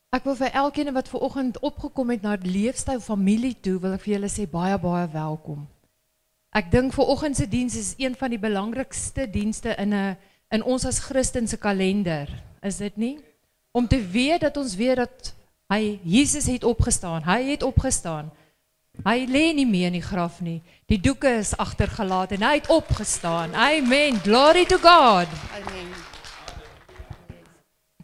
Ek wil vir elkeen wat vanoggend opgekom het na die Leefstyl familie toe, wil ek vir julle sê baie welkom. Ek dink vanoggend se diens is een van die belangrikste dienste in ons as Christen se kalender, is dit nie? Om te weet dat ons weet dat Jesus het opgestaan, hy het opgestaan. Hy lê nie meer in die graf nie. Die doeke is agtergelaat en hy het opgestaan. Amen. Glory to God. Amen.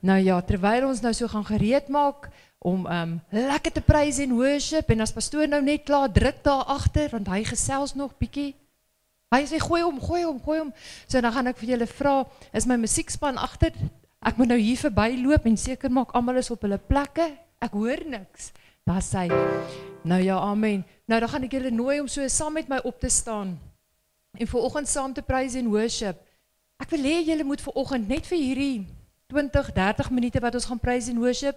Nou ja, terwyl ons nou so gaan gereed maak om lekker te praise en worship, en as pastoor nou net klaar druk daar agter, want hy gesels nog bietjie. Hy sê gooi hom. So dan gaan ek vir julle vra, is my musiekspan agter? Ek moet nou hier verbyloop en seker maak almal is op hulle plekke. Ek hoor niks. Daar sê, nou ja, amen. Nou dan gaan ek julle nooi om so saam met my op te staan en vanoggend saam te praise en worship. Ek wil hê julle moet vanoggend net vir hierdie 20-30 minute wat ons gaan praise en worship,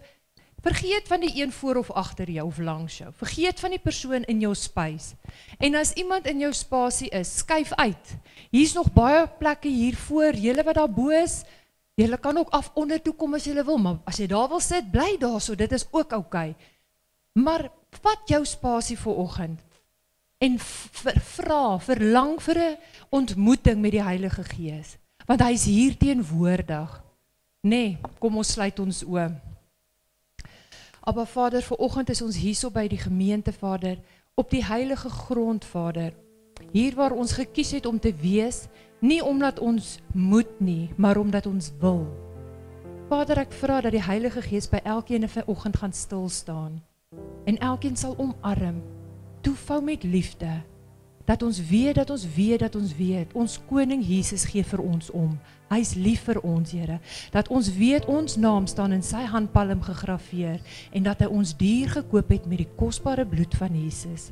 vergeet van die een voor of agter jou of langs jou. Vergeet van die persoon in jou space. En as iemand in jou spasie is, skuif uit. Hier's nog baie plekke hier voor, julle wat daar bo is, julle kan ook af onder toe kom as julle wil, maar as jy daar wil sit, bly daar so, dit is ook oukei. Maar vat jou spasie vanoggend en verlang vir 'n ontmoeting met die Heilige Gees, want hy is hier teenwoordig. Nee, kom ons sluit ons oë. Abba Vader, vanoggend is ons hierso by die gemeente, Vader, op die heilige grond, Vader. Hier waar ons gekies het om te wees, nie omdat ons moet nie, maar omdat ons wil. Vader, ek vra dat die Heilige Gees by elkeen vanoggend gaan stil staan en elkeen sal omarm, toevou met liefde, dat ons weet, ons koning Jesus gee vir ons om. Hy is lief vir ons, Here, dat ons weet ons naam staan in sy handpalm gegraveer en dat hy ons dier gekoop het met die kosbare bloed van Jesus.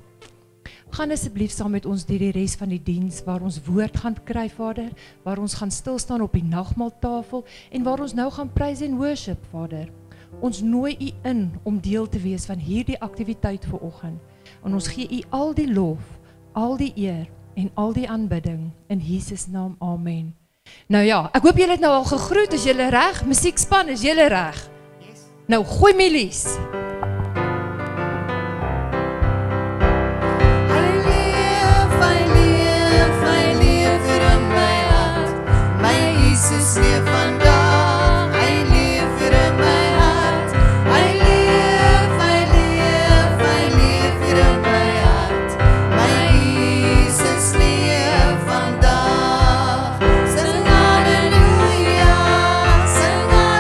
Gaan asseblief saam met ons die res van die diens waar ons woord gaan kry, Vader, waar ons gaan stil staan op die nagmaaltafel en waar ons nou gaan praise en worship, Vader. Ons nooi u in om deel te wees van hierdie aktiwiteit vanoggend. En ons gee u al die lof, al die eer en al die aanbidding in Jesus naam. Amen. Nou ja, ek hoop julle het nou al gegroet, is julle reg? Musiekspan, is julle reg? Yes. Nou gooi milies. Hy leef vir in my hart. My Jesus leef vandag. Hy leef vir in my hart. Hy leef vir in my hart. My Jesus leef vandag. Sing halleluja, my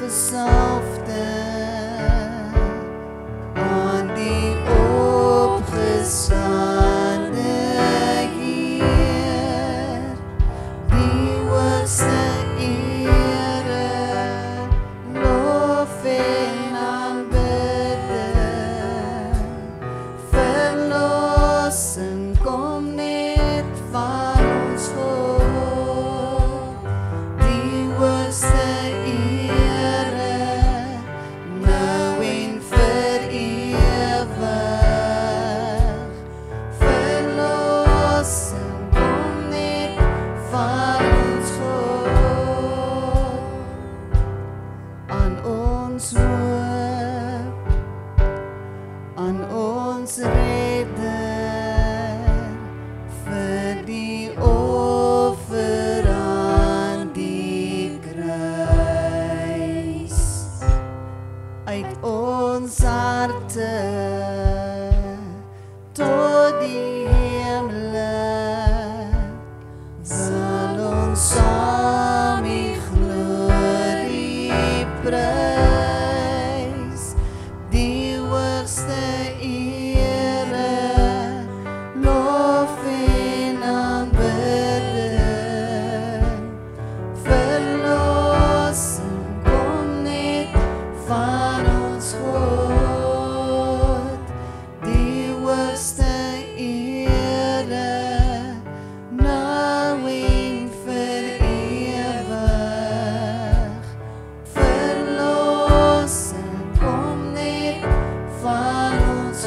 gesalfde, aan die opgestane Heer, die hoogste ere, lof en aanbidding, verlossing kom net van ons God, die hoogste ere, nou en vir ewig, verlossing kom net van ons God, aan ons hoop, aan ons redder, vir die offer aan die kruis, uit ons harte tot die hemele, sal ons saam die glorie prys, die hoogste ere, lof en aanbidding, verlossing kom net van ons God, die hoogste ere, nou en vir ewig, verlossing kom net van ons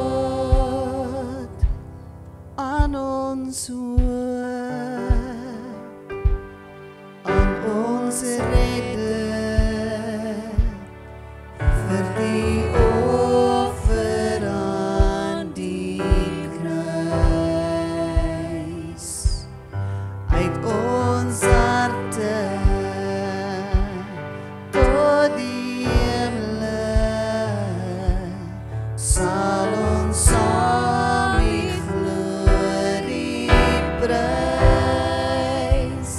God, aan ons hoop, aan ons redder, vir die offer aan die kruis, uit ons harte tot die hemele, sal ons saam die glorie prys,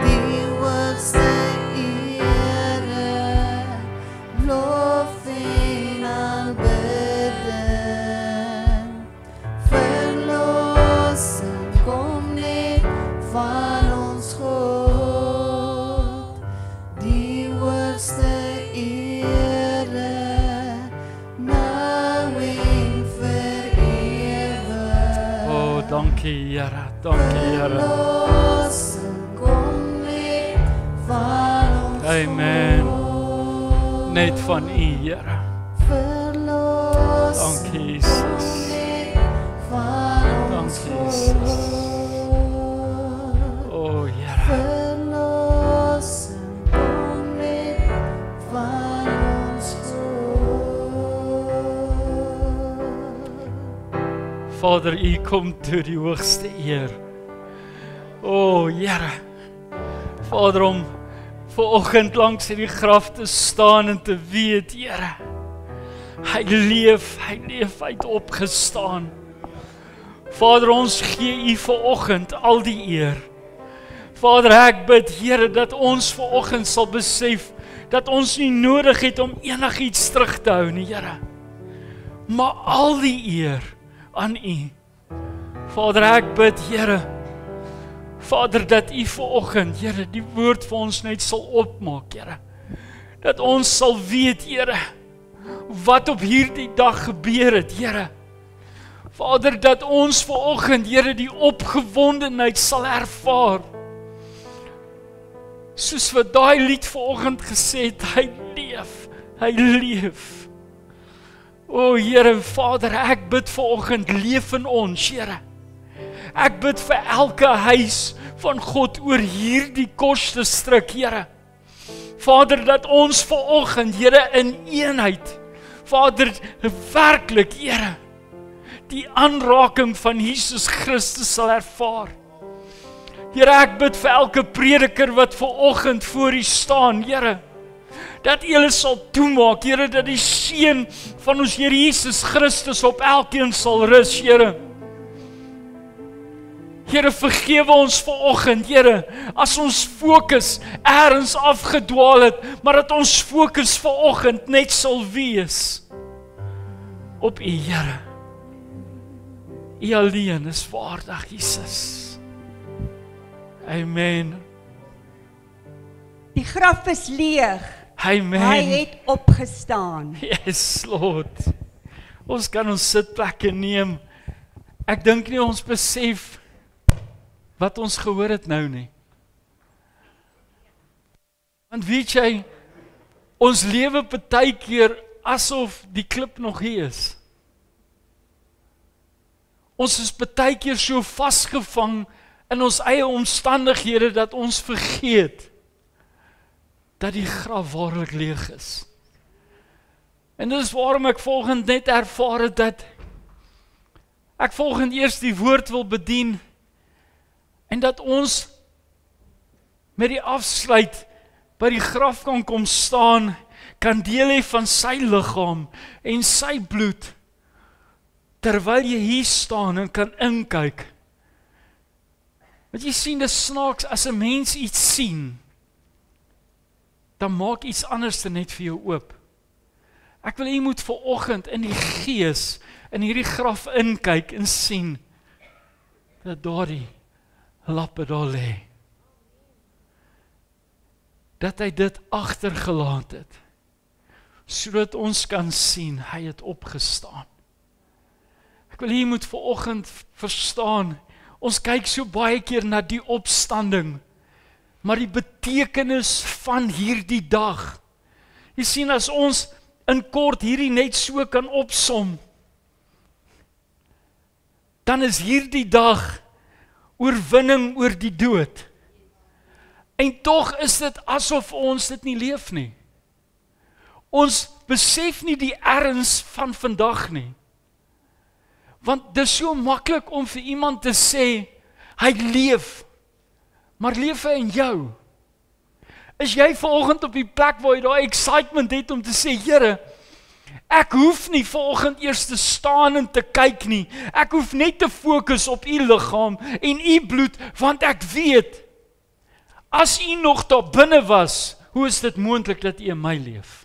die hoogste ere, lof en aanbidding, verlossing kom net van ons God, die hoogste ere, nou en vir ewig, Oh, dankie Here, dankie Here. verlossing kom net van ons Amen. God, Net van U, Here. verlossing Dankie Jesus. van ons Dankie Jesus. God, Oh Here. verlossing kom net van ons God. Vader, U kom toe die hoogste eer. Oh Here. Vader, om vanoggend langs hierdie graf te staan en te weet, Here, hy leef, hy het opgestaan. Vader, ons gee U vanoggend al die eer. Vader, ek bid, Here, dat ons vanoggend sal besef dat ons nie nodig het om enigiets terug te hou nie, Here. Maar al die eer aan U. Vader, ek bid, Here, Vader, dat U vanoggend, Here, die woord vir ons net sal opmaak, Here. Dat ons sal weet, Here, wat op hierdie dag gebeur het, Here. Vader, dat ons vanoggend, Here, die opgewondenheid sal ervaar. Soos wat daai lied vanoggend gesê het, hy leef. O Here, Vader, ek bid vanoggend, leef in ons, Here. Ek bid vir elke huis van God oor hierdie koste-stryk, Here. Vader, dat ons vanoggend, Here, in eenheid, Vader, werklik, Here, die aanraking van Jesus Christus sal ervaar. Here, ek bid vir elke prediker wat vanoggend voor U staan, Here, dat U hulle sal toemaak, Here, dat die seën van ons Here Jesus Christus op elkeen sal rus, Here. Here, vergewe ons vanoggend, Here, as ons fokus ergens afgedwaal het, maar dat ons fokus vanoggend net sal wees op U, Here. U alleen is waardig, Jesus. Amen. Die graf is leeg. Amen. Hy het opgestaan. Yes, Lord. Ons kan ons sitplekke neem. Ek dink nie ons besef wat ons gehoor het nou nie. Want weet jy, ons lewe partykeer asof die klip nog hier is. Ons is partykeer so vasgevang in ons eie omstandighede dat ons vergeet dat die graf waarlik leeg is. En dis waarom ek volgend net ervaar het dat ek volgend eers die woord wil bedien en dat ons met die afsluit by die graf kan kom staan, kan deel hê van sy liggaam en sy bloed, terwyl jy hier staan en kan inkyk. Want jy sien, dis snaaks, as 'n mens iets sien, dan maak iets anders net vir jou oop. Ek wil jy moet vanoggend in die gees, in hierdie graf inkyk en sien, dat daardie lappe daar lê. Dat hy dit agtergelaat het, sodat ons kan sien, hy het opgestaan. Ek wil jy moet vanoggend verstaan, ons kyk so baie keer na die opstanding, maar die betekenis van hierdie dag. Jy sien, as ons in kort hierdie net so kan opsom, dan is hierdie dag oorwinning oor die dood. En tog is dit asof ons dit nie leef nie. Ons besef nie die erns van vandag nie. Want dit is so maklik om vir iemand te sê, hy leef, maar leef hy in jou? Is jy vanoggend op die plek waar jy daai excitement het om te sê, Here, ek hoef nie vanoggend eers te staan en te kyk nie. Ek hoef net te fokus op U liggaam en U bloed, want ek weet, as U nog daar binne was, hoe is dit moontlik dat U in my leef?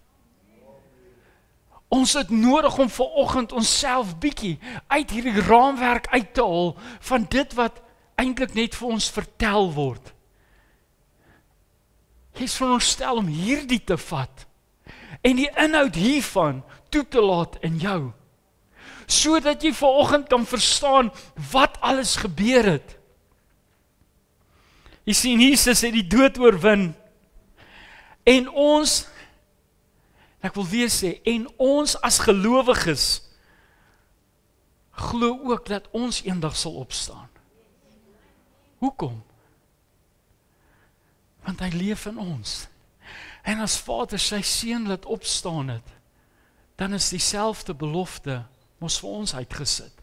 Ons het nodig om vanoggend onsself bietjie uit hierdie raamwerk uit te haal van dit wat eintlik net vir ons vertel word. Jy is veronderstel om hierdie te vat en die inhoud hiervan toe te laat in jou, sodat jy vanoggend kan verstaan wat alles gebeur het. Jy sien, Jesus het die dood oorwin, en ons, ek wil weer sê, en ons as gelowiges, glo ook dat ons eendag sal opstaan. Hoekom? Want hy leef in ons. En as Vader sy seun laat opstaan het, dan is dieselfde belofte mos vir ons uitgesit.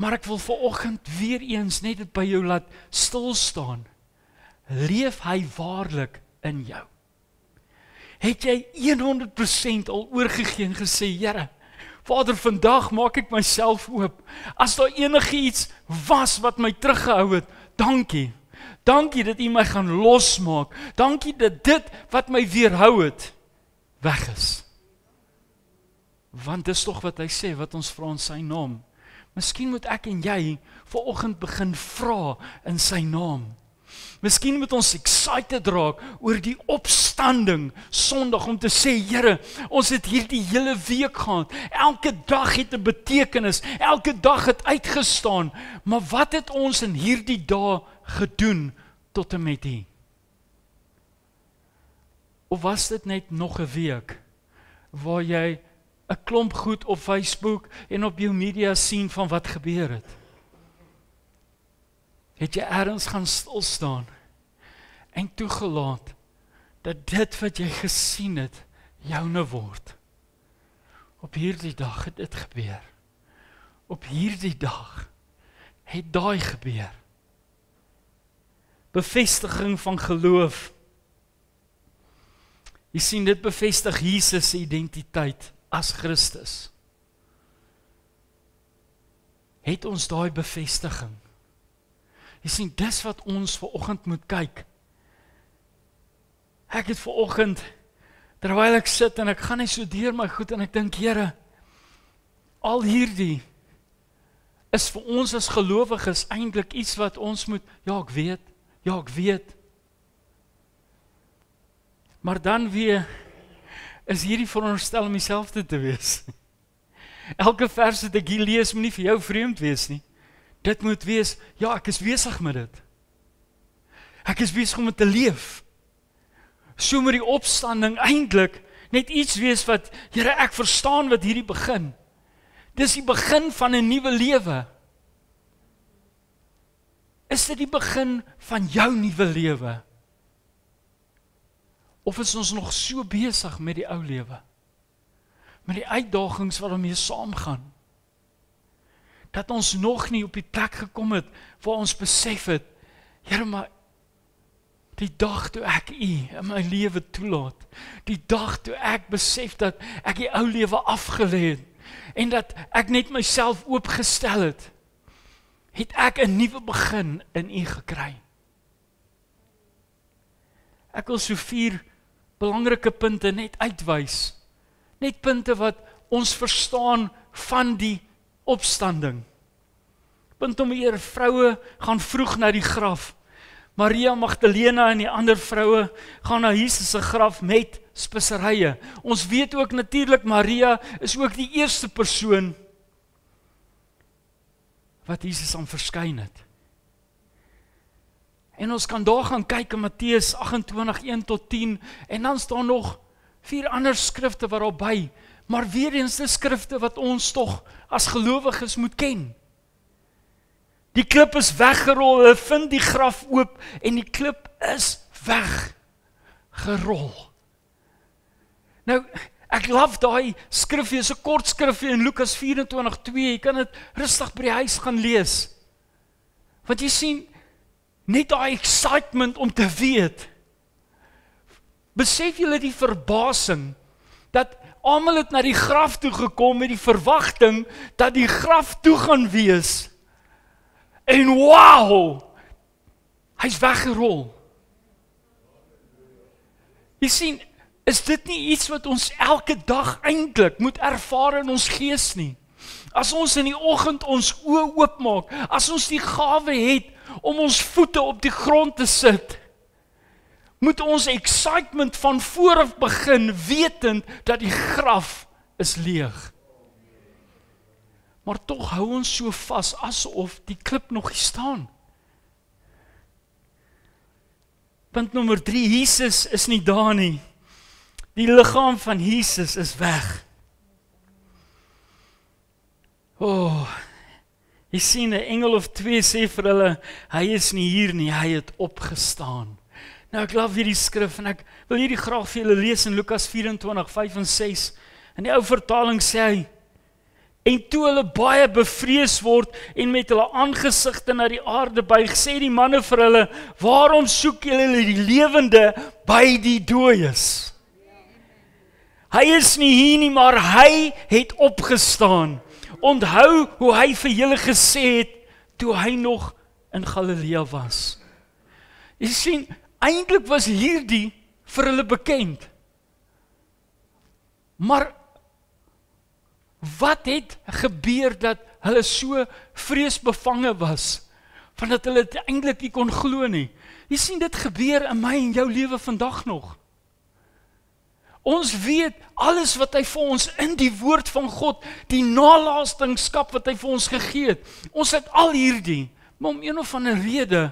Maar ek wil vanoggend weer eens net dit by jou laat stilstaan. Leef hy waarlik in jou? Het jy 100% al oorgegee en gesê, Here, Vader, vandag maak ek myself oop. As daar enigiets was wat my teruggehou het, dankie. Dankie dat U my gaan losmaak. Dankie dat dit wat my weerhou het, weg is. Want dis tog wat hy sê, wat ons vra in sy naam. Miskien moet ek en jy vanoggend begin vra in sy naam. Miskien moet ons excited raak oor die opstanding Sondag om te sê, Here, ons het hierdie hele week gehad. Elke dag het 'n betekenis, elke dag het uitgestaan. Maar wat het ons in hierdie dae gedoen tot en met hier? Of was dit net nog 'n week waar jy 'n klomp goed op Facebook en op jou media sien van wat gebeur het? Het jy ergens gaan stilstaan en toegelaat dat dit wat jy gesien het, joune word? Op hierdie dag het dit gebeur. Op hierdie dag het daai gebeur. Bevestiging van geloof. Jy sien, dit bevestig Jesus se identiteit as Christus. Het ons daai bevestiging? Jy sien, dis wat ons vanoggend moet kyk. Ek het vanoggend, terwyl ek sit en ek gaan net so deur my goed en ek dink, Here, al hierdie is vir ons as gelowiges eintlik iets wat ons moet, ja ek weet. Maar dan weer is hierdie veronderstel om dieselfde te wees. Elke vers wat ek hier lees moet nie vir jou vreemd wees nie. Dit moet wees, ja ek is besig met dit. Ek is besig om dit te leef. So moet die opstanding eintlik net iets wees wat, Here, ek verstaan wat hierdie begin. Dis die begin van 'n nuwe lewe. Is dit die begin van jou nuwe lewe? Of is ons nog so besig met die ou lewe? Met die uitdagings wat daarmee saamgaan? Dat ons nog nie op die plek gekom het waar ons besef het, Here, maar die dag toe ek U in my lewe toelaat, die dag toe ek besef dat ek die ou lewe afgelê het, en dat ek net myself oopgestel het, het ek 'n nuwe begin in U gekry. Ek wil so 4 belangrike punte net uitwys. Net punte wat ons verstaan van die opstanding. Punt nommer 1, vroue gaan vroeg na die graf. Maria Magdalena en die ander vroue gaan na Jesus se graf met speserye. Ons weet ook natuurlik Maria is ook die eerste persoon wat Jesus aan verskyn het. En ons kan daar gaan kyk in Matteus 28:1-10 en dan staan nog 4 ander skrifte wat daarby, maar weer eens die skrifte wat ons tog as gelowiges moet ken. Die klip is weggerol, hulle vind die graf oop en die klip is weggerol. Nou, ek love daai skrifgie, is 'n kort skrifgie in Lukas 24:2, jy kan dit rustig by die huis gaan lees. Want jy sien, net daai excitement om te weet, besef julle die verbasing, dat almal het na die graf toe gekom met die verwagting, dat die graf toe gaan wees, en wow, hy's weggerol. Jy sien, is dit nie iets wat ons elke dag eintlik moet ervaar in ons gees nie? As ons in die oggend ons oë oopmaak, as ons die gawe het om ons voete op die grond te sit, moet ons excitement van vooraf begin, wetend dat die graf is leeg. Maar tog hou ons so vas, asof die klip nog nie staan. Punt nommer 3, Jesus is nie daar nie. Die liggaam van Jesus is weg. Jy sien, 'n engel of 2 sê vir hulle, hy is nie hier nie, hy het opgestaan. Nou ek love hierdie skrif en ek wil hierdie graag vir julle lees in Lukas 24:5 en 6. In die ou vertaling sê hy, en toe hulle baie bevrees word en met hulle aangesigte na die aarde buig, sê die manne vir hulle, waarom soek julle die lewende by die dooies? Hy is nie hier nie, maar hy het opgestaan. Onthou hoe hy vir julle gesê het, toe hy nog in Galilea was. Jy sien, eintlik was hierdie vir hulle bekend. Maar wat het gebeur dat hulle so vreesbevange was, van dat hulle dit eintlik nie kon glo nie? Jy sien, dit gebeur in my en jou lewe vandag nog. Ons weet alles wat hy vir ons in die woord van God, die nalatigingskap wat hy vir ons gegee het. Ons het al hierdie, maar om een of ander rede,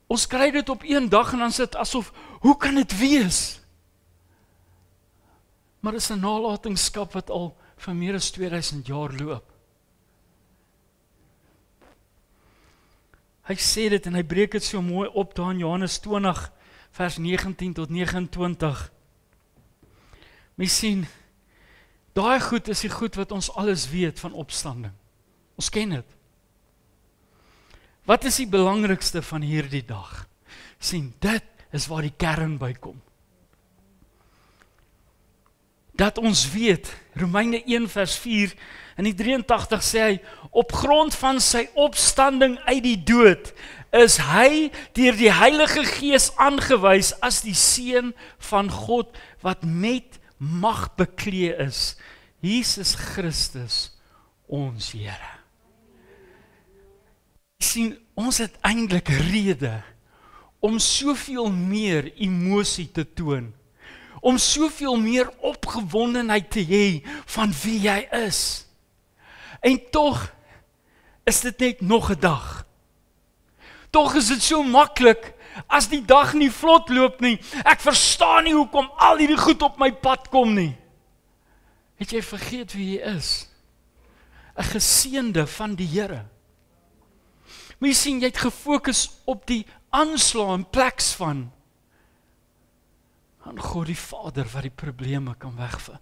ons kry dit op een dag en dan sit asof, hoe kan dit wees? Maar dit is 'n nalatigingskap wat al vir meer as 2000 jaar loop. Hy sê dit en hy breek dit so mooi op daar in Johannes 20, vers 19-29. Mens sien, daai goed is die goed wat ons alles weet van opstanding. Ons ken dit. Wat is die belangrikste van hierdie dag? Sien, dit is waar die kern by kom. dat ons weet, Romeine 1 vers 4, in die 83 sê hy, op grond van sy opstanding uit die dood, is hy deur die Heilige Gees aangewys as die Seun van God, wat met mag beklee is, Jesus Christus, ons Here. Sien, ons het eintlik rede om soveel meer emosie te toon, om soveel meer opgewondenheid te hê van wie jy is. En tog is dit net nog 'n dag. Tog is dit so maklik as die dag nie vlot loop nie. Ek verstaan nie hoekom al hierdie goed op my pad kom nie. Het jy vergeet wie jy is? 'n Geseënde van die Here. Maar jy sien, jy het gefokus op die aanslag in pleks van aan God die Vader wat die probleme kan wegvat.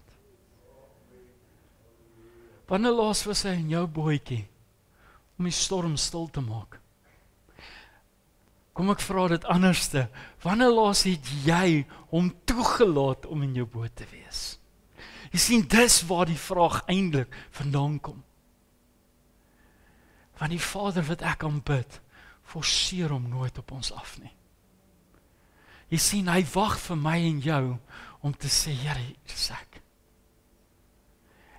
Wanneer laas was hy in jou bootjie om die storm stil te maak? Kom ek vra dit anderste, wanneer laas het jy hom toegelaat om in jou boot te wees? Jy sien, dis waar die vraag eintlik vandaan kom. Want die Vader wat ek aanbid, forceer hom nooit op ons af nie. Jy sien, hy wag vir my en jou om te sê, Here, hier is ek.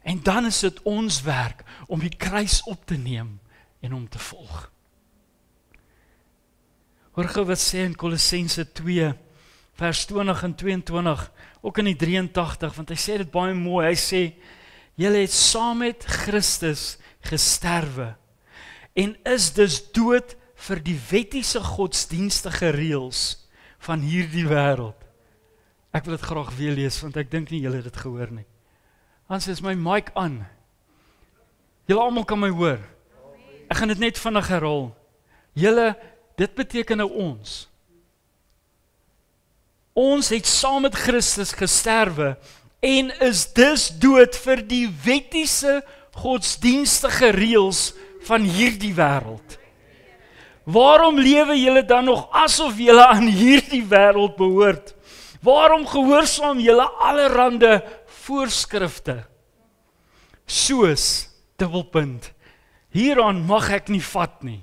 En dan is dit ons werk om die kruis op te neem en hom te volg. Hoor gou wat sê in Kolossense 2, vers 20 en 22, ook in die 83, want hy sê dit baie mooi, hy sê, julle het saam met Christus gesterwe, en is dus dood vir die wettiese godsdienstige reëls van hierdie wêreld. Ek wil dit graag weer lees, want ek dink nie julle het dit gehoor nie. Anders is my mic aan. Julle almal kan my hoor. Ek gaan dit net vinnig herhaal. Julle, dit beteken nou ons. Ons het saam met Christus gesterwe en is dus dood vir die wettiese godsdienstige reëls van hierdie wêreld. Waarom lewe julle dan nog asof julle aan hierdie wêreld behoort? Waarom gehoorsaam julle allerhande voorskrifte? Soos, dubbelpunt, hieraan mag ek nie vat nie.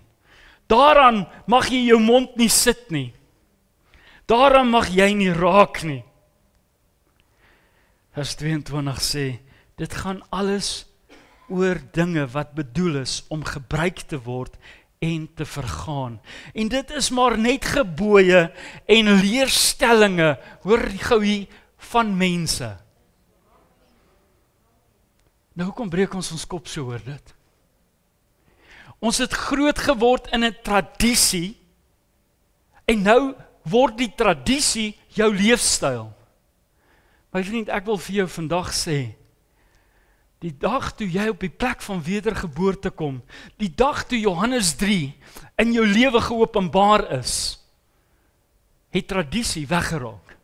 Daaraan mag jy jou mond nie sit nie. Daaraan mag jy nie raak nie. Vers 22 sê, dit gaan alles oor dinge wat bedoel is om gebruik te word en te vergaan. En dit is maar net gebooie en leerstellinge, hoor gou hier, van mense. Nou, hoekom breek ons kop so oor dit? Ons het groot geword in 'n tradisie, en nou word die tradisie jou leefstyl. My vriend, ek wil vir jou vandag sê, die dag toe jy op die plek van wedergeboorte kom, die dag toe Johannes 3 in jou lewe geopenbaar is, het tradisie weggeraak.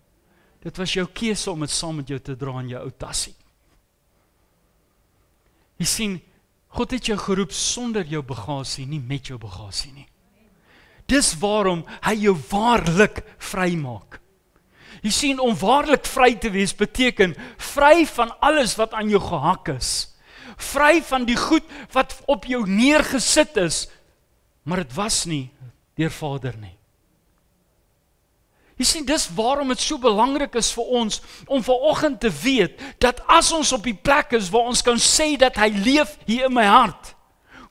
Dit was jou keuse om dit saam met jou te dra in jou ou tassie. Jy sien, God het jou geroep sonder jou bagasie, nie met jou bagasie nie. Dis waarom hy jou waarlik vry maak. Jy sien, om waarlik vry te wees beteken vry van alles wat aan jou gehak is. Vry van die goed wat op jou neergesit is, maar dit was nie deur Vader nie. Jy sien, dis waarom dit so belangrik is vir ons om vanoggend te weet dat as ons op die plek is waar ons kan sê dat hy leef hier in my hart,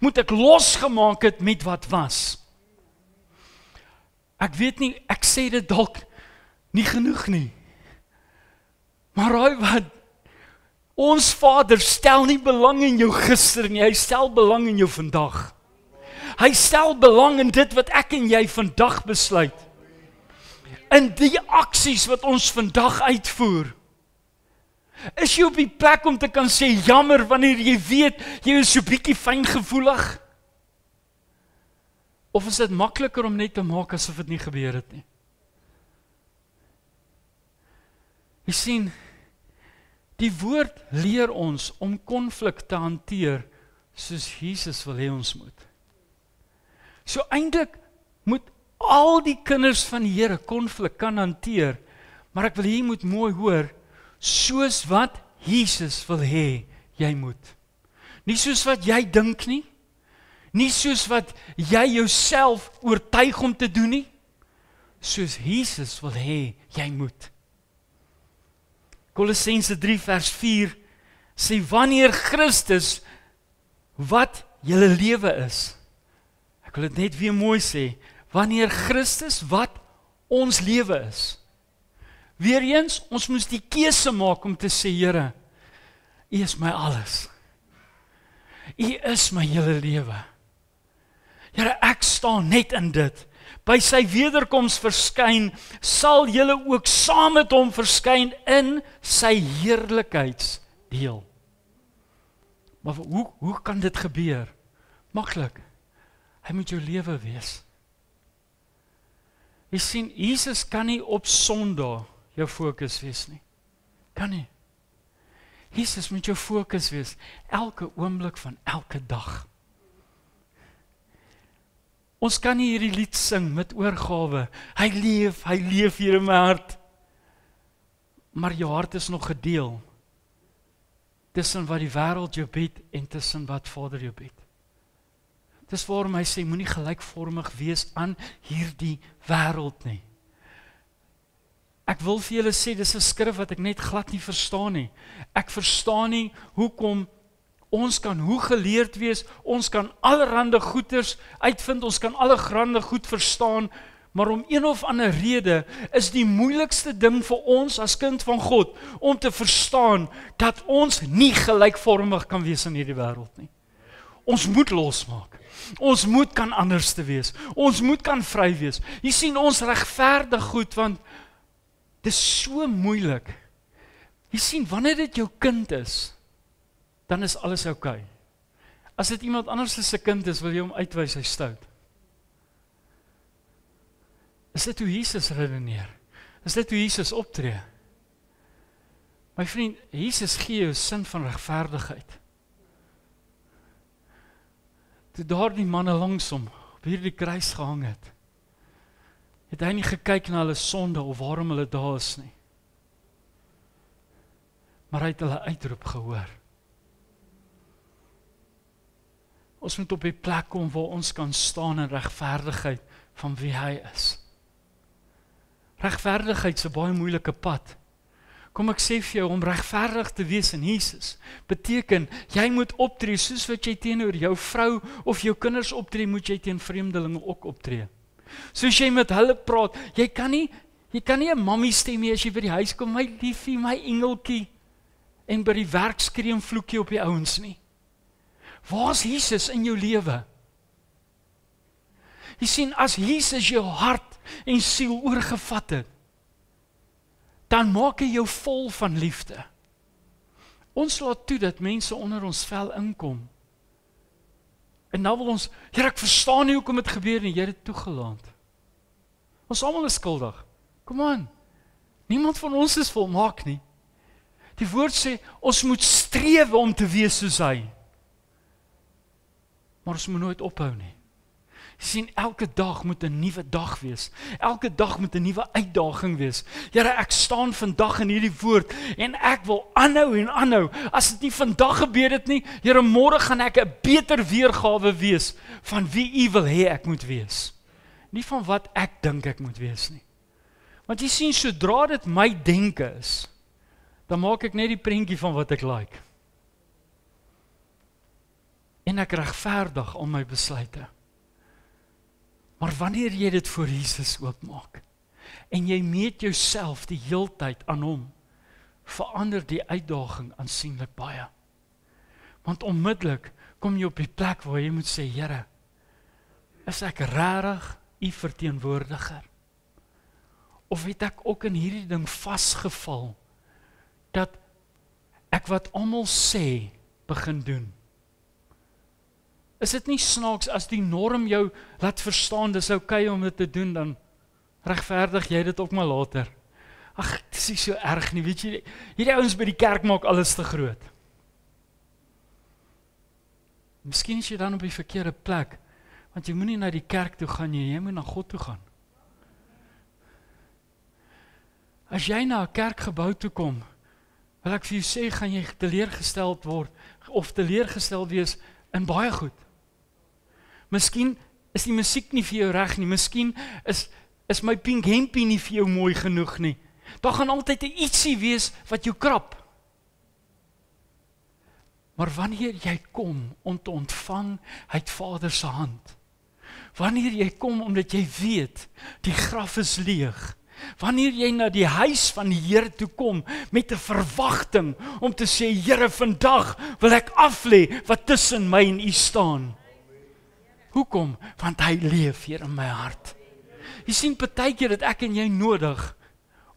moet ek losgemaak het met wat was. Ek weet nie, ek sê dit dalk nie genoeg nie. Maar raai wat, ons Vader stel nie belang in jou gister nie, hy stel belang in jou vandag. Hy stel belang in dit wat ek en jy vandag besluit. In die aksies wat ons vandag uitvoer. Is jy op die plek om te kan sê jammer wanneer jy weet jy is so bietjie fyngevoelig? Of is dit makliker om net te maak asof dit nie gebeur het nie? Jy sien, die woord leer ons om konflik te hanteer soos Jesus wil hê ons moet. So eintlik moet al die kinders van die Here konflik kan hanteer, maar ek wil hier moet mooi hoor, soos wat Jesus wil hê jy moet. Nie soos wat jy dink nie, nie soos wat jy jouself oortuig om te doen nie, soos Jesus wil hê jy moet. Kolossense 3 vers 4 sê, wanneer Christus wat julle lewe is, ek wil dit net weer mooi sê, wanneer Christus wat ons lewe is. Weereens, ons moes die keuse maak om te sê, Here, U is my alles. U is my hele lewe. Here, ek staan net in dit. By sy wederkoms verskyn, sal julle ook saam met hom verskyn in sy heerlikheidsdeel. Maar hoe kan dit gebeur? Maklik. Hy moet jou lewe wees. Jy sien, Jesus kan nie op Sondag jou fokus wees nie. Kan nie. Jesus moet jou fokus wees, elke oomblik van elke dag. Ons kan nie hierdie lied sing met oorgawe, hy leef hier in my hart. Maar jou hart is nog gedeel, tussen wat die wêreld jou bied, en tussen wat Vader jou bied. Dis waarom hy sê, moenie gelykvormig wees aan hierdie wêreld nie. Ek wil vir julle sê, dis 'n skrif wat ek net glad nie verstaan nie. Ek verstaan nie hoekom ons kan hoe geleerd wees, ons kan allerhande goeders uitvind, ons kan allerhande goed verstaan, maar om een of ander rede is die moeilikste ding vir ons as kind van God, om te verstaan dat ons nie gelykvormig kan wees in hierdie wêreld nie. Ons moet losmaak. Ons moet kan anders te wees. Ons moet kan vry wees. Jy sien, ons regverdig goed, want dit is so moeilik. Jy sien, wanneer dit jou kind is, dan is alles oukei. As dit iemand anders as 'n kind is, wil jy hom uitwys, hy stout. Is dit hoe Jesus redeneer? Is dit hoe Jesus optree? My vriend, Jesus gee jou sin van regverdigheid. Toe daar die manne langs hom op hierdie kruis gehang het hy nie gekyk na hulle sonde of waarom hulle daar is nie. Maar hy het hulle uitroep gehoor. Ons moet op die plek kom waar ons kan staan in regverdigheid van wie hy is. Regverdigheid is 'n baie moeilike pad. Kom ek sê vir jou, om regverdig te wees in Jesus, beteken, jy moet optree soos wat jy teenoor jou vrou of jou kinders optree, moet jy teen vreemdelinge ook optree. Soos jy met hulle praat, jy kan nie 'n mammie stem nie as jy by die huis kom, my liefie, my engeltjie, en by die werk skree en vloek jy op die ouens nie. Waar is Jesus in jou lewe? Jy sien, as Jesus jou hart en siel oorgevat het, dan maak hy jou vol van liefde. Ons laat toe dat mense onder ons vel inkom. En nou wil ons, Here, ek verstaan nie hoekom dit gebeur nie, jy het dit toegelaat. Ons almal is skuldig. Kom aan. Niemand van ons is volmaak nie. Die woord sê, ons moet strewe om te wees soos hy. Maar ons moet nooit ophou nie. Jy sien, elke dag moet 'n nuwe dag wees. Elke dag moet 'n nuwe uitdaging wees. Here, ek staan vandag in hierdie woord en ek wil aanhou en aanhou. As dit nie vandag gebeur het nie, Here, môre gaan ek 'n beter weergawe wees van wie U wil hê ek moet wees. Nie van wat ek dink ek moet wees nie. Want jy sien, sodra dit my denke is, dan maak ek net die prentjie van wat ek like. En ek regverdig al my besluite. Maar wanneer jy dit voor Jesus oopmaak, en jy meet jouself die heeltyd aan hom, verander die uitdaging aansienlik baie. Want onmiddellik kom jy op die plek waar jy moet sê, Here, is ek regtig U verteenwoordiger? Of het ek ook in hierdie ding vasgeval, dat ek wat almal sê, begin doen? Is dit nie snaaks as die norm jou laat verstaan, dis oukei om dit te doen, dan regverdig jy dit ook maar later. Ag, dit is nie so erg nie, weet jy, hierdie ouens by die kerk maak alles te groot. Miskien is jy dan op die verkeerde plek, want jy moet nie na die kerk toe gaan, jy moet na God toe gaan. As jy na 'n kerkgebou toe kom, wil ek vir jou sê, gaan jy teleurgesteld word, of teleurgesteld wees in baie goed. Miskien is die musiek nie vir jou reg nie, miskien is my pink hempie nie vir jou mooi genoeg nie. Daar gaan altyd 'n ietsie wees wat jou krap. Maar wanneer jy kom om te ontvang uit Vader se hand, wanneer jy kom omdat jy weet, die graf is leeg, wanneer jy na die huis van die Here toe kom met 'n verwagting om te sê, Here, vandag wil ek aflê wat tussen my en U staan. Hoekom? Want hy leef hier in my hart. Jy sien, partykeer het ek en jy nodig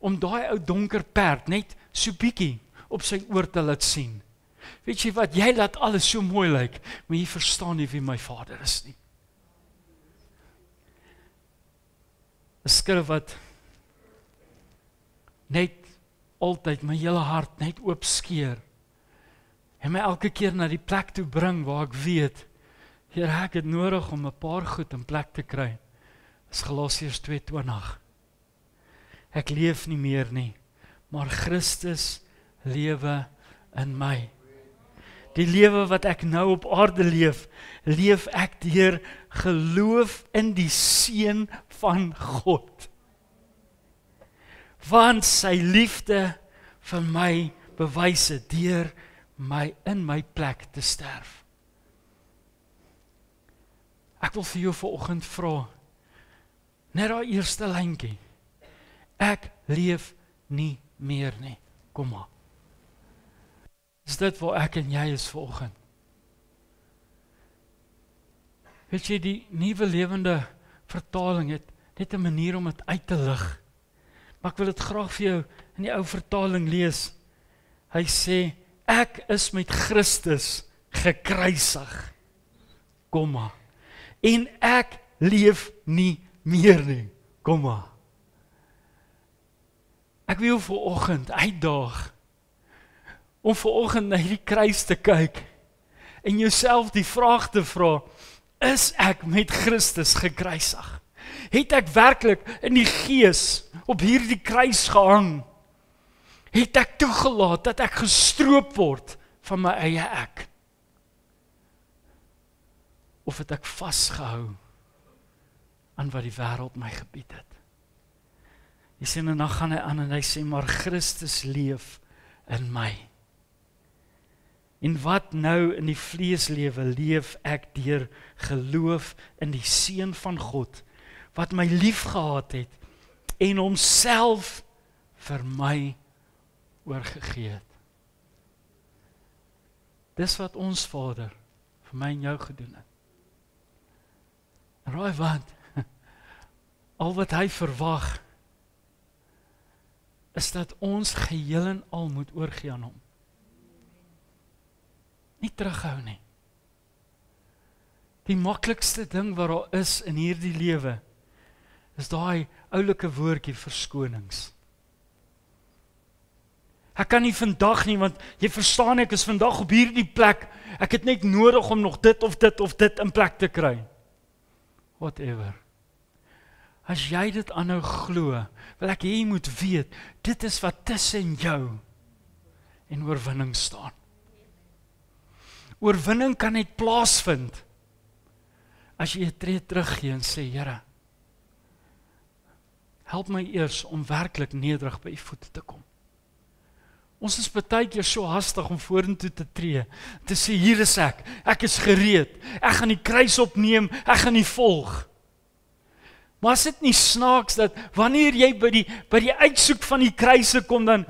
om daai ou donker perd net so bietjie op sy oor te laat sien. Weet jy wat, jy laat alles so mooi lyk, maar jy verstaan nie wie my Vader is nie. 'n Skrif wat net altyd my hele hart net oop skeer en my elke keer na die plek toe bring waar ek weet, Here, ek het nodig om 'n paar goed in plek te kry. Is Galasiërs 2:20. Ek leef nie meer nie, maar Christus lewe in my. Die lewe wat ek nou op aarde leef, leef ek deur geloof in die Seun van God. Want sy liefde vir my bewys het deur my in my plek te sterf. Ek wil vir jou vanoggend vra, net daai eerste lyntjie. Ek leef nie meer nie. Kom maar. Is dit waar ek en jy is vanoggend? Weet jy, die nuwe lewende vertaling het net 'n manier om dit uit te lig. Maar ek wil dit graag vir jou in die ou vertaling lees. Hy sê, ek is met Christus gekruisig. Kom maar. En ek leef nie meer nie. Kom maar. Ek wil vanoggend uitdaag om vanoggend na hierdie kruis te kyk en jouself die vraag te vra, is ek met Christus gekruisig? Het ek werklik in die gees op hierdie kruis gehang? Het ek toegelaat dat ek gestroop word van my eie ek? Of het ek vasgehou aan wat die wêreld my gebied het? Jy sien, en dan gaan hy aan en hy sê, maar Christus leef in my. En wat nou in die vleeslewe leef ek deur geloof in die Seun van God, wat my liefgehad het en homself vir my oorgegee het. Dis wat ons Vader vir my en jou gedoen het. En raai wat? Al wat hy verwag, is dat ons geheel en al moet oorgee aan hom. Nie terughou nie. Die maklikste ding wat daar is in hierdie lewe, is daai oulike woordjie verskonings. Ek kan nie vandag nie, want jy verstaan ek is vandag op hierdie plek, ek het net nodig om nog dit of dit of dit in plek te kry. Whatever. As jy dit aanhou glo, wil ek hê jy moet weet, dit is wat tussen jou en oorwinning staan. Oorwinning kan net plaasvind as jy 'n tree teruggee en sê, Here, help my eers om werklik nederig by U voete te kom. Ons is baie keer so hastig om vorentoe te tree, te sê, hier is ek is gereed, ek gaan die kruis opneem, ek gaan U volg. Maar is dit nie snaaks dat wanneer jy by die uitsoek van die kruise kom, dan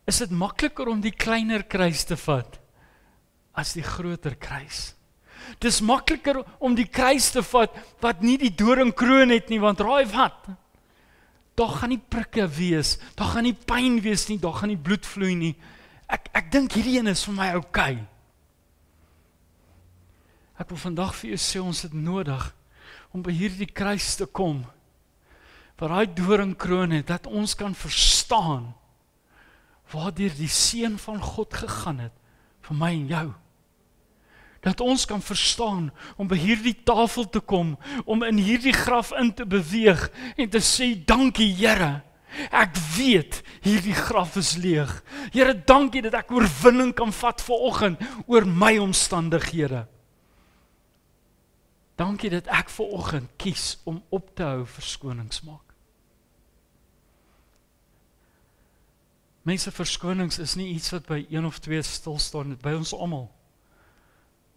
is dit makliker om die kleiner kruis te vat as die groter kruis. Dis makliker om die kruis te vat wat nie die doringkroon het nie, want raai wat? Daar gaan nie prikke wees, daar gaan nie pyn wees nie, daar gaan nie bloed vloei nie. Ek dink hierdie een is vir my okay. Ek wil vandag vir jou sê, ons het nodig om by hierdie kruis te kom, waar daai doringkroon het, dat ons kan verstaan waardeur die Seun van God gegaan het, vir my en jou. Dat ons kan verstaan om by hierdie tafel te kom, om in hierdie graf in te beweeg en te sê, dankie Here, ek weet, hierdie graf is leeg. Here, dankie dat ek oorwinning kan vat vanoggend oor my omstandighede. Dankie dat ek vanoggend kies om op te hou verskonings maak. Mense, verskonings is nie iets wat by 1 of 2 stil staan, dit by ons almal.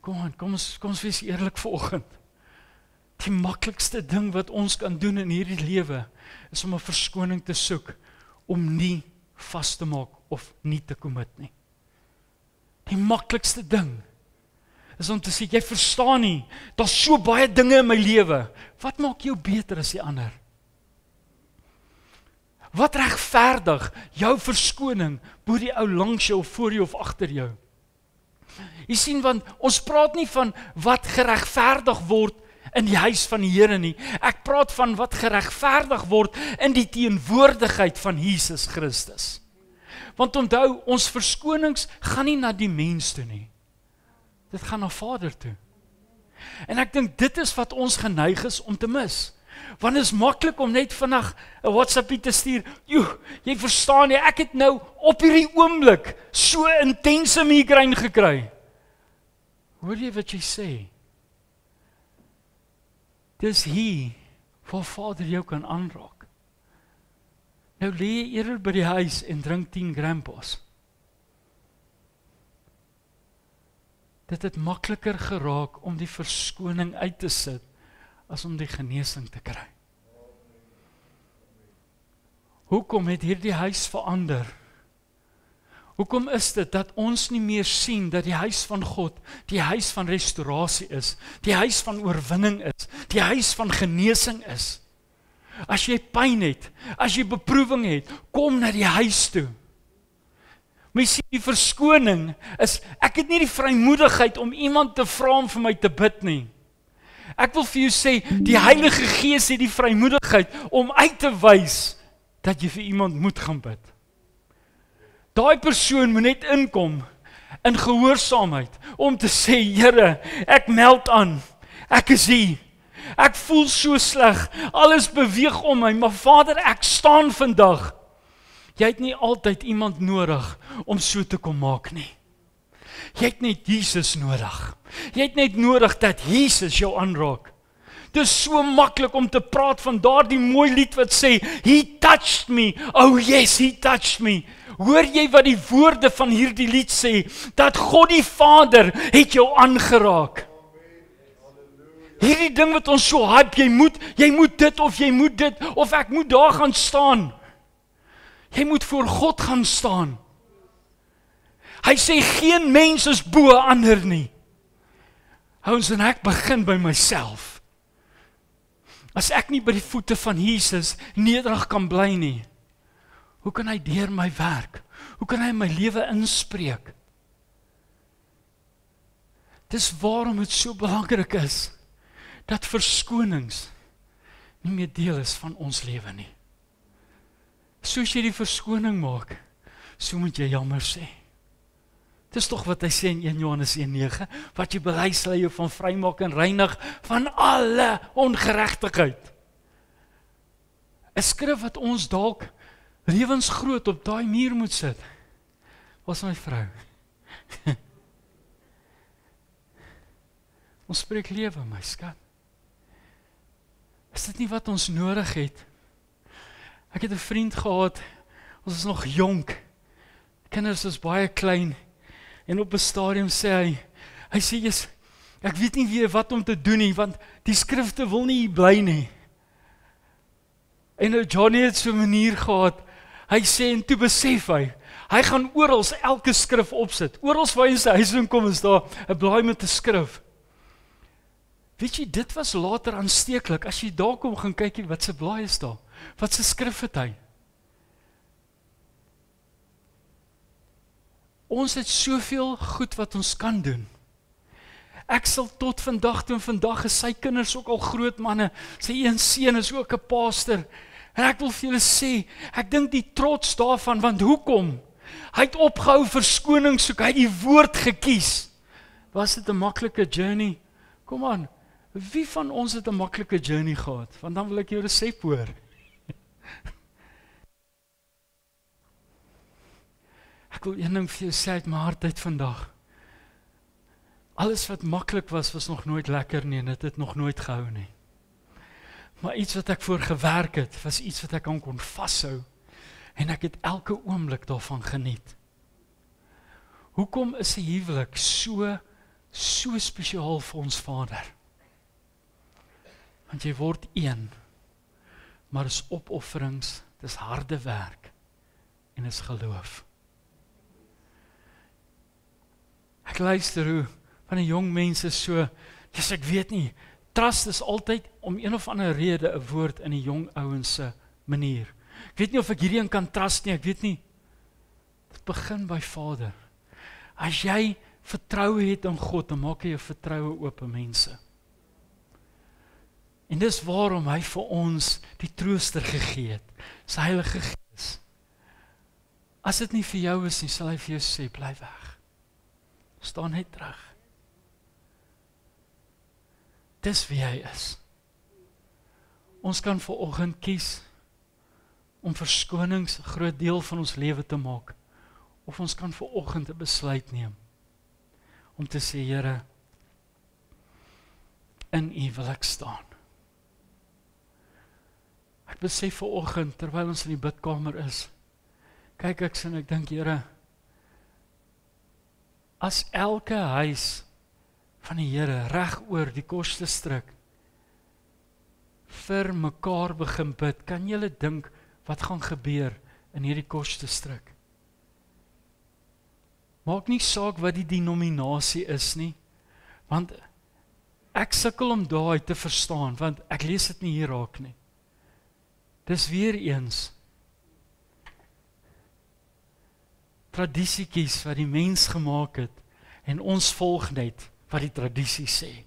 Kom ons wees eerlik vanoggend. Die maklikste ding wat ons kan doen in hierdie lewe is om 'n verskoning te soek om nie vas te maak of nie te commit nie. Die maklikste ding is om te sê, jy verstaan nie, daar's so baie dinge in my lewe. Wat maak jou beter as die ander? Wat regverdig jou verskoning bo die ou langs jou, voor jou of agter jou? Jy sien, want ons praat nie van wat geregverdig word in die huis van die Here nie. Ek praat van wat geregverdig word in die teenwoordigheid van Jesus Christus. Want onthou, ons verskonings gaan nie na die mens toe nie. Dit gaan na Vader toe. En ek dink dit is wat ons geneig is om te mis. Want het is maklik om net vandag 'n WhatsAppie te stuur. Jy verstaan nie, ek het nou op hierdie oomblik so intense migraine gekry. Hoor jy wat jy sê? Dis hier waar Vader jou kan aanraak. Nou lê jy eerder by die huis en drink 10 grandpas. Dit het makliker geraak om die verskoning uit te sit as om die genesing te kry. Hoekom het hierdie huis verander? Hoekom is dit dat ons nie meer sien dat die huis van God die huis van restaurasie is, die huis van oorwinning is, die huis van genesing is? As jy pyn het, as jy beproewing het, kom na die huis toe. Maar jy sien, die verskoning is, ek het nie die vrymoedigheid om iemand te vra om vir my te bid nie. Ek wil vir jou sê, die Heilige Gees het die vrymoedigheid om uit te wys dat jy vir iemand moet gaan bid. Daai persoon moet net inkom in gehoorsaamheid om te sê, Here, ek meld aan, ek is hier, ek voel so sleg, alles beweeg om my, maar Vader, ek staan vandag. Jy het nie altyd iemand nodig om so te kom maak nie. Jy het net Jesus nodig. Jy het net nodig dat Jesus jou aanraak. Dit is so maklik om te praat van daardie mooi lied wat sê, He touched me, oh yes, He touched me. Hoor jy wat die woorde van hierdie lied sê? Dat God die Vader het jou aangeraak. Hierdie ding wat ons so hype, jy moet dit, of ek moet daar gaan staan. Jy moet voor God gaan staan. Hy sê, geen mens is bo ander nie. Ouens, en ek begin by myself. As ek nie by die voete van Jesus nederig kan bly nie, hoe kan hy deur my werk? Hoe kan hy my lewe inspreek? Dis waarom dit so belangrik is, dat verskonings nie meer deel is van ons lewe nie. Soos jy die verskoning maak, so moet jy jammer sê. Dis tog wat hy sê in 1 Johannes 1:9, wat jy bely sal jou van vrymaak en reinig van alle ongeregtigheid. 'n Skrif wat ons dalk lewensgroot op daai muur moet sit. Was my vrou. Ons spreek lewe, my skat. Is dit nie wat ons nodig het? Ek het 'n vriend gehad, ons is nog jonk, kinders is baie klein, en op 'n stadium sê hy sê, ek weet nie wie wat om te doen nie, want die skrifte wil nie hier bly nie. En nou Johnny het so 'n manier gehad, hy sê, en toe besef hy gaan oral elke skrif opsit, oral waar hy in sy huis kom is daar 'n blaai met 'n skrif. Weet jy, dit was later aansteeklik, as jy daar kom gaan kyk, wat se blaai is daar, wat se skrif het hy. Ons het soveel goed wat ons kan doen. Ek sal tot vandag toe, en vandag is sy kinders ook al groot manne, sy een seun is ook 'n pastor, en ek wil vir julle sê, ek dink die trots daarvan, want hoekom? Hy het opgehou verskoning soek, hy het die woord gekies. Was dit 'n maklike journey? Kom aan, wie van ons het 'n maklike journey gehad? Want dan wil ek jou resep hoor. Ek wil een ding vir jou sê uit my hart uit vandag. Alles wat maklik was nog nooit lekker nie, en dit het nog nooit gehou nie. Maar iets wat ek voor gewerk het, was iets wat ek aan kon vashou, en ek het elke oomblik daarvan geniet. Hoekom is 'n huwelik so spesiaal vir ons Vader? Want jy word een, maar is opofferings, dis harde werk, en is geloof. Ek luister hoe van die jong mense so, dis ek weet nie, trust is altyd om een of ander rede 'n woord in die jong ouens se manier. Ek weet nie of ek hierdie een kan trust nie, ek weet nie. Dit begin by Vader. As jy vertroue het in God, dan maak jy jou vertroue oop in mense. En dis waarom hy vir ons die trooster gegee het, sy Heilige Gees. As dit nie vir jou is nie, sal hy vir jou sê, bly weg. Staan net terug. Dis wie hy is. Ons kan vanoggend kies om verskonings 'n groot deel van ons lewe te maak, of ons kan vanoggend 'n besluit neem om te sê, Here, in U wil ek staan. Ek besef vanoggend, terwyl ons in die bidkamer is, kyk ek sien, ek dink, Here, as elke huis van die Here reg oor die Kosterstrik vir mekaar begin bid, kan julle dink wat gaan gebeur in hierdie Kosterstrik? Maak nie saak wat die denominasie is nie, want ek sukkel om daai te verstaan, want ek lees dit nie hier raak nie. Dis weer eens tradisiekies wat die mens gemaak het, en ons volg net wat die tradisie sê.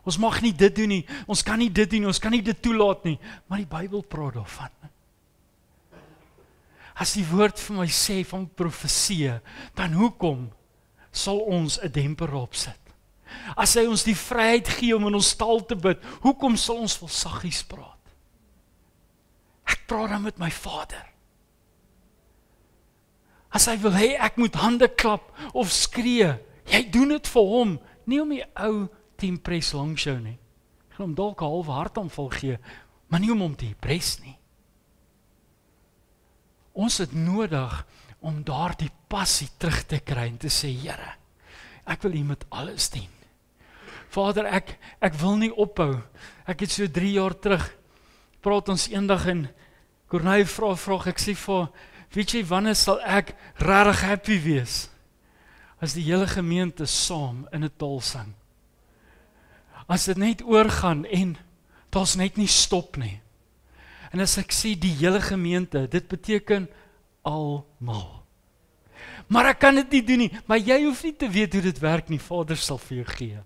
Ons mag nie dit doen nie, ons kan nie dit doen nie, ons kan nie dit toelaat nie, maar die Bybel praat daarvan. As die woord vir my sê van profesie, dan hoekom sal ons 'n demper opsit? As hy ons die vryheid gee om in ons taal te bid, hoekom sal ons vol saggies praat? Ek praat dan met my Vader. As hy wil hê ek moet hande klap of skree, jy doen dit vir hom, nie om die ou te impress langs jou nie. Ek gaan hom dalk 'n halwe hartaanval gee, maar nie om hom te impress nie. Ons het nodig om daardie passie terug te kry en te sê, Here, ek wil U met alles dien. Vader, ek wil nie ophou. Ek het so 3 jaar terug, praat ons eendag en Corneille vraag, ek sê vir, weet jy, wanneer sal ek regtig happy wees? As die hele gemeente saam in 'n taal sing. As dit net oorgaan en daar's net nie stop nie. En as ek sê die hele gemeente, dit beteken almal. Maar ek kan dit nie doen nie, maar jy hoef nie te weet hoe dit werk nie, Vader sal vir jou gee.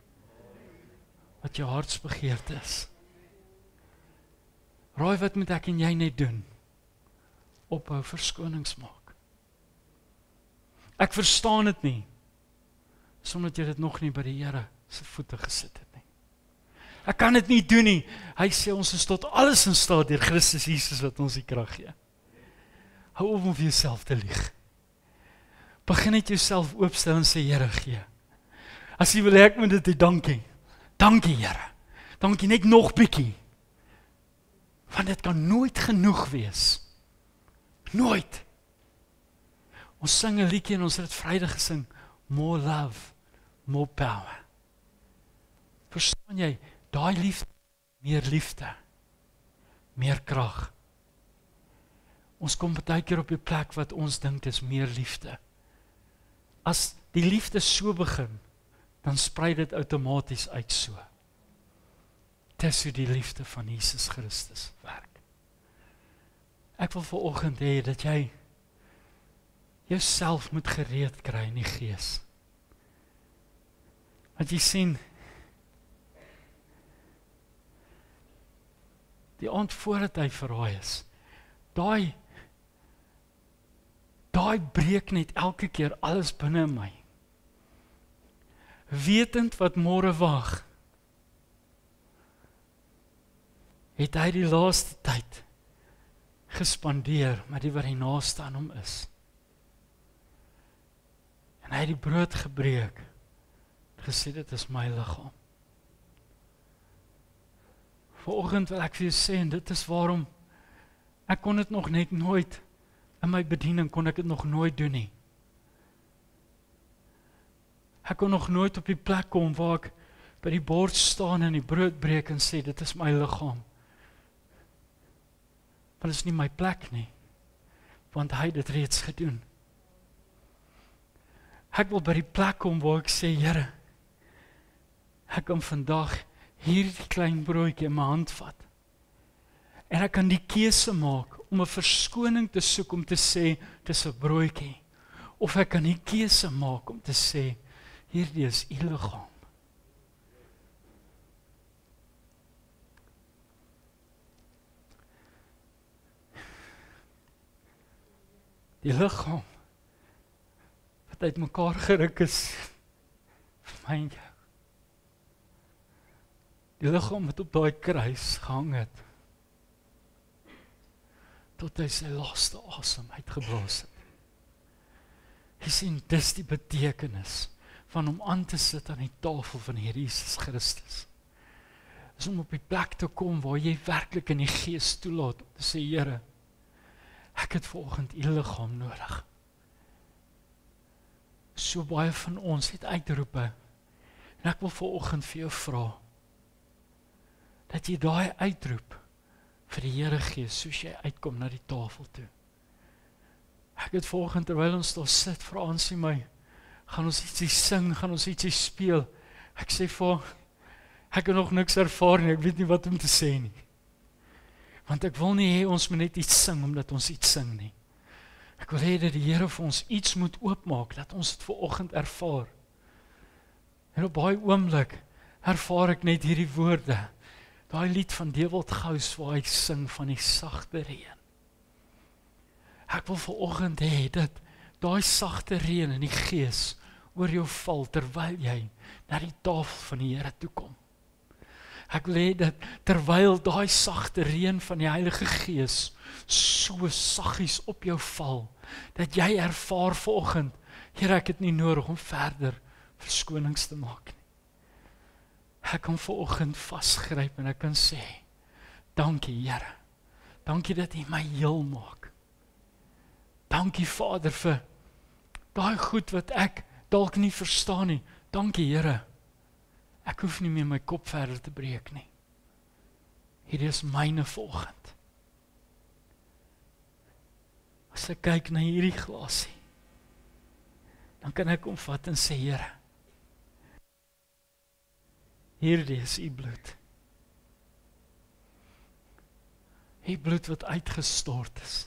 Wat jou hartsbegeerte is. Raai wat moet ek en jy net doen? Ophou verskonings maak. Ek verstaan dit nie, sonder jy dit nog nie by die Here se voete gesit het nie. Ek kan dit nie doen nie. Hy sê ons is tot alles in staat deur Christus Jesus wat ons die krag gee. Hou op om vir jouself te lieg. Begin net jouself oopstel en sê, Here, gee. As jy wil hê ek moet dit hê, dankie. Dankie, Here. Dankie, net nog bietjie. Want dit kan nooit genoeg wees. Nooit. Ons sing 'n liedjie en ons het dit Vrydag gesing. More love, more power. Verstaan jy? Daai liefde, meer krag. Ons kom baie keer op die plek wat ons dink dis meer liefde. As die liefde so begin, dan sprei dit outomaties uit so. Dis hoe die liefde van Jesus Christus werk. Ek wil vanoggend hê dat jy jouself moet gereed kry in die Gees. Want jy sien, die aand voordat hy verraai is, daai breek net elke keer alles binne in my. Wetend wat môre wag, het hy die laaste tyd gespandeer met die wat hy naaste aan hom is. En hy het die brood gebreek. Gesê, dit is my liggaam. Vanoggend wil ek vir jou sê, en dit is waarom ek kon dit nog net nooit, in my bediening kon ek dit nog nooit doen nie. Ek kon nog nooit op die plek kom waar ek by die bord staan en die brood breek en sê, dit is my liggaam. Want dit is nie my plek nie, want hy het dit reeds gedoen. Ek wil by die plek kom waar ek sê, Here, ek kan vandag hierdie klein broodjie in my hand vat. En ek kan die keuse maak om 'n verskoning te soek om te sê, dis 'n broodjie. Of ek kan die keuse maak om te sê, hierdie is u liggaam. Die liggaam wat uit mekaar geruk is vir my en jou. Die liggaam wat op daai kruis gehang het tot hy sy laaste asem uitgeblaas het. Jy sien, dis die betekenis van om aan te sit aan die tafel van Here Jesus Christus. Is om op die plek te kom waar jy werklik in die gees toelaat om te sê, Here, ek het vanoggend u liggaam nodig. So baie van ons het uitroepe, en ek wil vanoggend vir jou vra, dat jy daai uitroep vir die Here gee, soos jy uitkom na die tafel toe. Ek het vanoggend, terwyl ons daar sit, vra Ansie my, gaan ons ietsie sing, gaan ons ietsie speel. Ek sê vir, ek het nog niks ervaar nie, ek weet nie wat om te sê nie. Want ek wil nie hê ons moet net iets sing, omdat ons iets sing nie. Ek wil hê dat die Here vir ons iets moet oopmaak, dat ons dit vanoggend ervaar. En op daai oomblik ervaar ek net hierdie woorde, daai lied van Dewald Gous waar hy sing van die sagte reën. Ek wil vanoggend hê dat daai sagte reën in die gees oor jou val terwyl jy na die tafel van die Here toe kom. Ek wil hê dat terwyl daai sagte reën van die Heilige Gees so saggies op jou val, dat jy ervaar vanoggend, Here, ek het nie nodig om verder verskonings te maak nie. Ek kan vanoggend vasgryp en ek kan sê, dankie Here, dankie dat U my heel maak. Dankie Vader vir daai goed wat ek dalk nie verstaan nie. Dankie Here, ek hoef nie meer my kop verder te breek nie. Hierdie is myne vanoggend. As ek kyk na hierdie glasie, dan kan ek omvat en sê, Here, hierdie is U bloed. U bloed wat uitgestort is.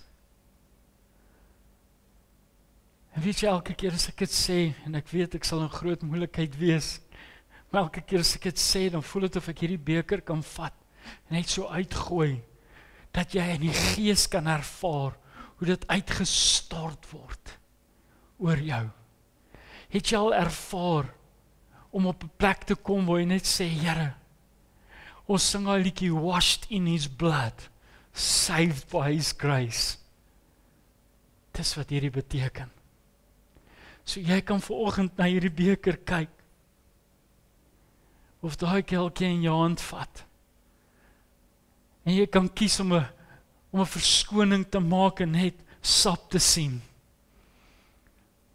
En weet jy, elke keer as ek dit sê, en ek weet ek sal in groot moeilikheid wees, maar elke keer as ek dit sê, dan voel dit of ek hierdie beker kan vat, en net so uitgooi, dat jy in die gees kan ervaar, hoe dit uitgestort word, oor jou. Het jy al ervaar, om op 'n plek te kom, waar jy net sê, Here, ons sing al liedjie, washed in His blood, saved by His grace. Dis wat hierdie beteken. So jy kan vanoggend na hierdie beker kyk, of daai kelkie in jou hand vat, en jy kan kies om 'n verskoning te maak en net sap te sien,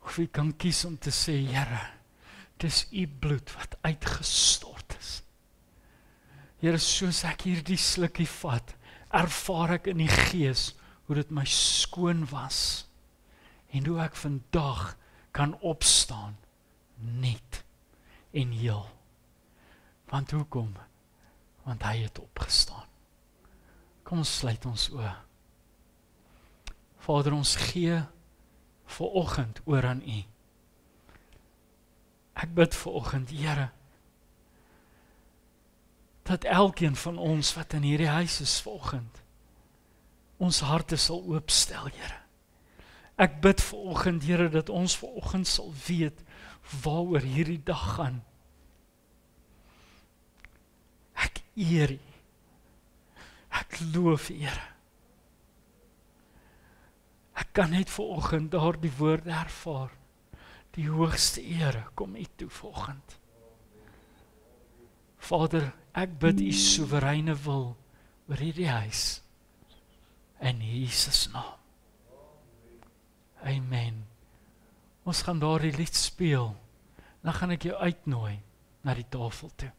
of jy kan kies om te sê, Here, dis U bloed wat uitgestort is. Here, soos ek hierdie slukkie vat, ervaar ek in die gees, hoe dit my skoon was, en hoe ek vandag kan opstaan, net en heel. Want hoekom? Want hy het opgestaan. Kom ons sluit ons oë. Vader, ons gee vanoggend oor aan U. Ek bid vanoggend, Here, dat elkeen van ons wat in hierdie huis is vanoggend, ons harte sal oopstel, Here. Ek bid vanoggend, Here, dat ons vanoggend sal weet waaroor hierdie dag gaan. Ek eer U. Ek loof U, Here. Ek kan net vanoggend daardie woorde ervaar, Die hoogste ere kom U toe vanoggend. Vader, ek bid U soewereine wil oor hierdie huis. In Jesus naam. Amen. Ons gaan daardie lied speel. Dan gaan ek jou uitnooi na die tafel toe.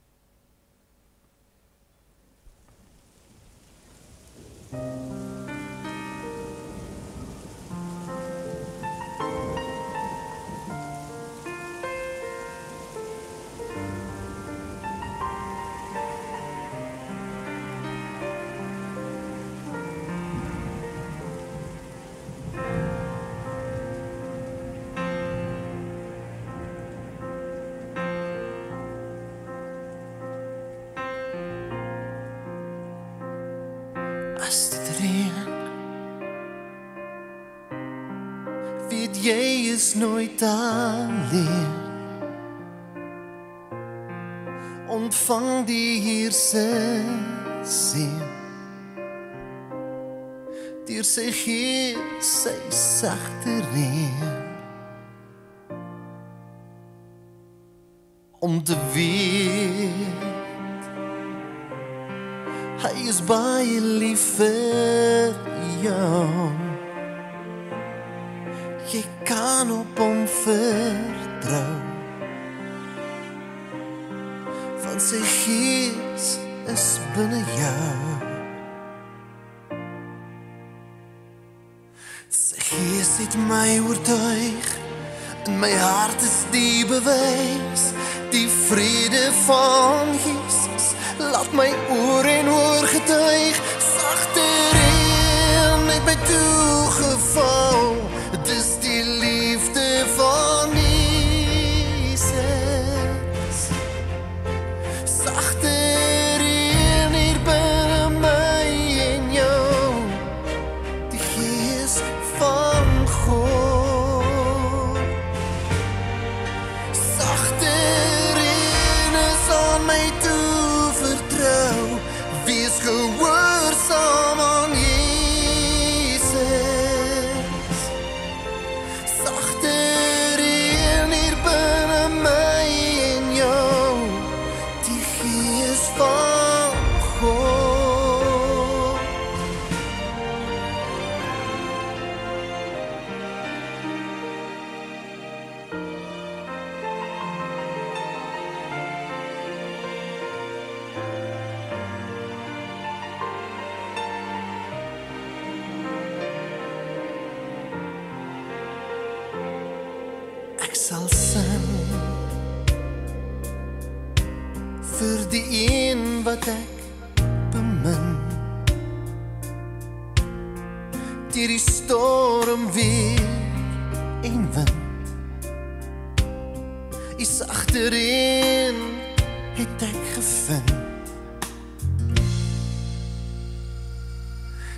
As dit reën, weet jy is nooit alleen. Ontvang die Heer se seën. Deur sy Gees, sy sagte reën. Om te weet hy is baie lief vir jou. Jy kan op hom vertrou. Want sy Gees is binne jou. Sy Gees het my oortuig. In my hart is die bewys. Die vrede van Jesus laat my oor en oor getuig. Sagte reën het my toegeval. Dis die liefde van Jesus. Sagte reën hier binne my en jou. Die Gees van God. Sagte reën is aan my toevertrou. Wees gehoorsaam aan Jesus. Sagte reën hier binne my en jou. Die Gees van God. Ek sal sing vir die een wat ek bemin. Deur die storm weer en wind. Die sagte reën het ek gevind.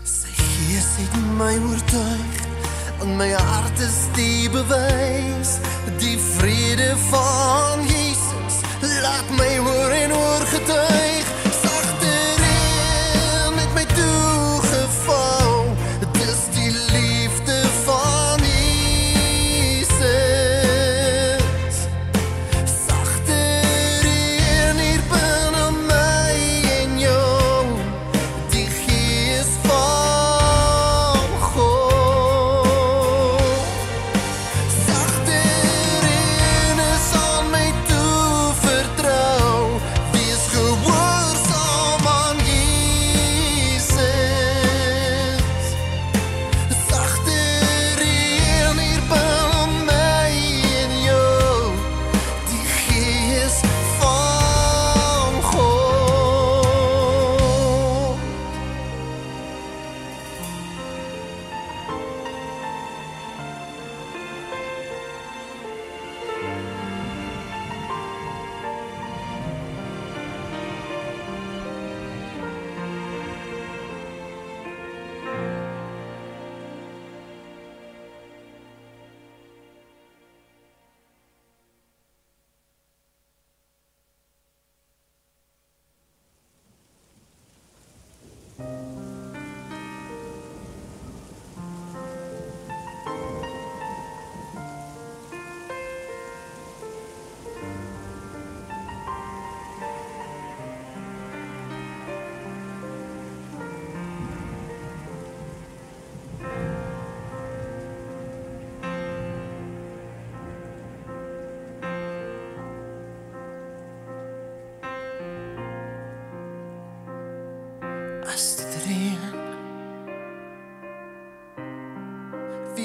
Sy Gees het my oortuig. In my hart is die bewys. Die vrede van Jesus laat my oor en oor getuig. Sagte reën het my toegeval. Dis die liefde van Jesus. Sagte reën hier binne my en jou. Die Gees van God. Sagte reën is aan my toevertrou. Wees gewoon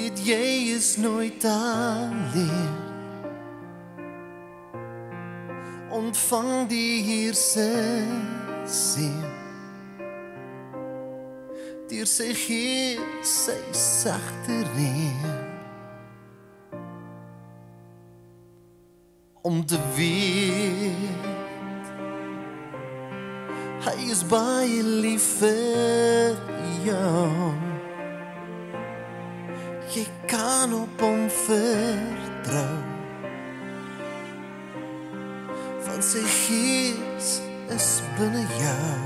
weet jy is nooit alleen. Ontvang die Heerse seën. Deur sy Gees, sy sagte reën. Om te weet, hy is baie lief vir jou. Jy kan op hom vertrou. Want sy Gees is binne jou.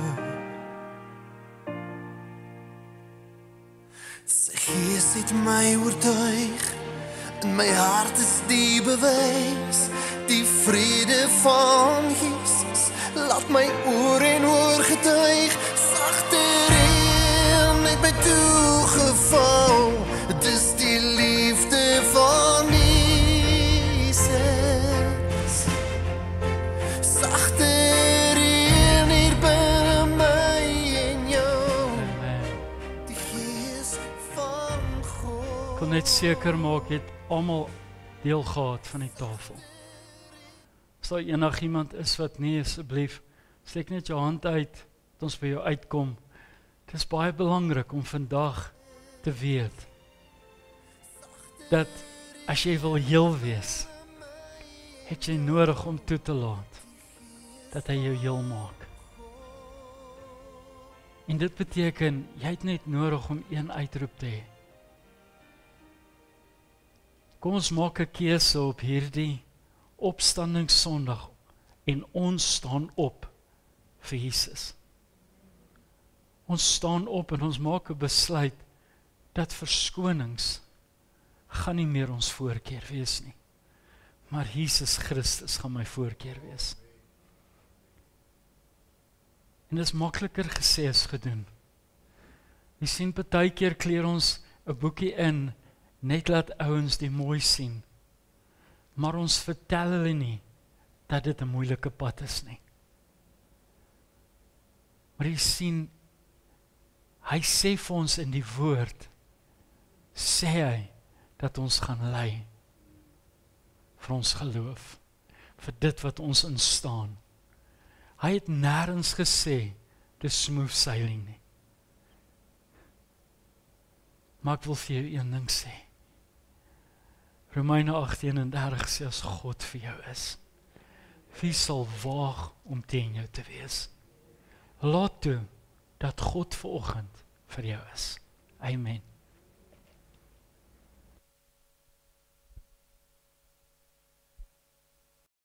Sy Gees het my oortuig. In my hart is die bewys. Die vrede van Jesus laat my oor en oor getuig. Sagte reën het my toegeval. Dis die liefde van Jesus. Sagte reën hier binne my en jou. Die Gees van God. Ek wil net seker maak het almal deel gehad van die tafel. As daar enigiemand is wat nie, asseblief, steek net jou hand uit, dat ons by jou uitkom. Het is baie belangrik om vandag te weet, dat as jy wil heel wees, het jy nodig om toe te laat, dat hy jou heel maak. En dit beteken, jy het net nodig om een uitroep te hê. Kom ons maak 'n keuse op hierdie opstandingssondag en ons staan op vir Jesus. Ons staan op en ons maak 'n besluit dat verskonings gaan nie meer ons voorkeur wees nie. Maar Jesus Christus gaan my voorkeur wees. En dit is makliker gesê as gedoen. Jy sien, partykeer kleer ons 'n boekie in, net laat ouens die mooi sien. Maar ons vertel hulle nie, dat dit 'n moeilike pad is nie. Maar jy sien, hy sê vir ons in die woord, sê hy, dat ons gaan ly, vir ons geloof, vir dit wat ons instaan. Hy het nêrens gesê, dis smooth sailing nie. Maar ek wil vir jou een ding sê. Romeine 8:31 sê, as God vir jou is, wie sal waag om teen jou te wees? Laat toe, dat God vanoggend vir jou is. Amen.